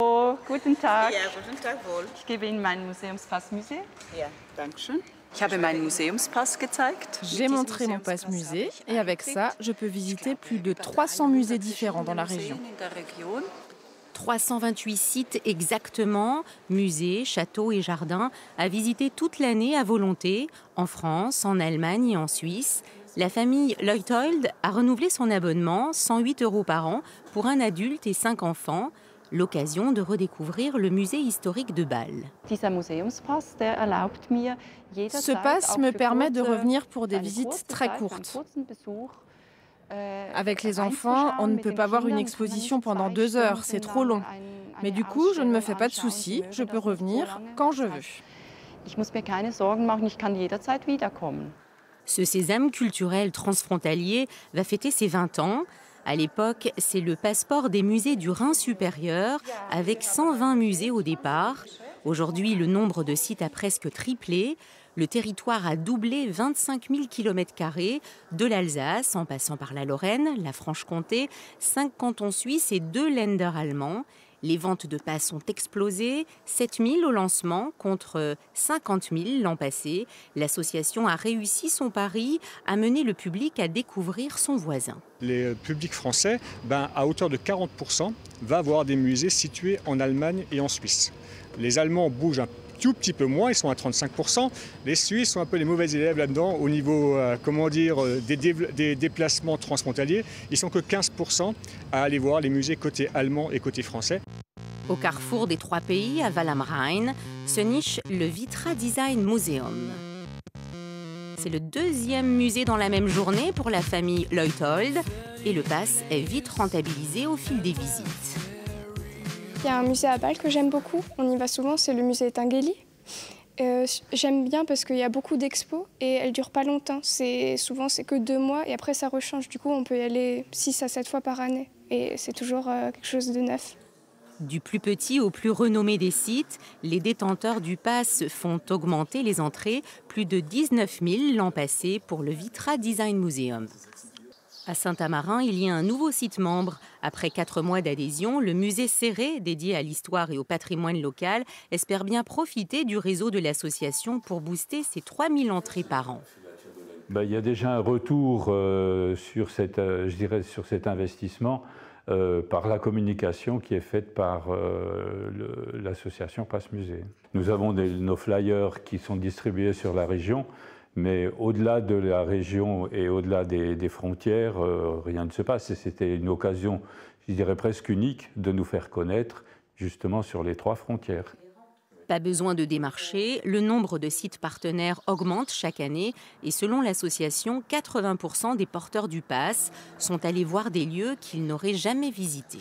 Oh, guten Tag. Ja, guten Tag wohl. Ich gebe Ihnen meinen Museumspass Musée. Ja, danke schön. Ich habe meinen Museumspass gezeigt. J'ai montré mon passe musée et avec ça, je peux visiter plus de 300 musées différents dans la région. 328 sites exactement, musées, châteaux et jardins, à visiter toute l'année à volonté, en France, en Allemagne et en Suisse. La famille Leuthold a renouvelé son abonnement, 108 € par an, pour un adulte et 5 enfants. L'occasion de redécouvrir le musée historique de Bâle. Ce pass me permet de revenir pour des visites très courtes. Avec les enfants, on ne peut pas voir une exposition pendant 2 heures, c'est trop long. Mais du coup, je ne me fais pas de soucis, je peux revenir quand je veux. Ce sésame culturel transfrontalier va fêter ses 20 ans. À l'époque, c'est le passeport des musées du Rhin supérieur, avec 120 musées au départ. Aujourd'hui, le nombre de sites a presque triplé. Le territoire a doublé, 25 000 km², de l'Alsace, en passant par la Lorraine, la Franche-Comté, 5 cantons suisses et 2 Länder allemands. Les ventes de passes ont explosé, 7 000 au lancement contre 50 000 l'an passé. L'association a réussi son pari, à mener le public à découvrir son voisin. Le public français, à hauteur de 40%, va avoir des musées situés en Allemagne et en Suisse. Les Allemands bougent un tout petit peu moins, ils sont à 35%. Les Suisses sont un peu les mauvais élèves là-dedans au niveau des déplacements transfrontaliers. Ils sont que 15% à aller voir les musées côté allemand et côté français. Au carrefour des 3 pays, à Wall am Rhein, se niche le Vitra Design Museum. C'est le 2e musée dans la même journée pour la famille Leuthold et le pass est vite rentabilisé au fil des visites. Il y a un musée à Bâle que j'aime beaucoup, on y va souvent, c'est le musée Tinguely. J'aime bien parce qu'il y a beaucoup d'expos et elles ne durent pas longtemps. Souvent c'est que 2 mois et après ça rechange. Du coup on peut y aller 6 à 7 fois par année et c'est toujours quelque chose de neuf. Du plus petit au plus renommé des sites, les détenteurs du pass font augmenter les entrées, plus de 19 000 l'an passé pour le Vitra Design Museum. À Saint-Amarin, il y a un nouveau site membre. Après 4 mois d'adhésion, le musée Serré, dédié à l'histoire et au patrimoine local, espère bien profiter du réseau de l'association pour booster ses 3 000 entrées par an. Il y a déjà un retour sur cet investissement par la communication qui est faite par l'association Pass Musée. Nous avons nos flyers qui sont distribués sur la région. Mais au-delà de la région et au-delà des frontières, rien ne se passe. Et c'était une occasion, je dirais presque unique, de nous faire connaître justement sur les 3 frontières. Pas besoin de démarcher, le nombre de sites partenaires augmente chaque année et selon l'association, 80% des porteurs du pass sont allés voir des lieux qu'ils n'auraient jamais visités.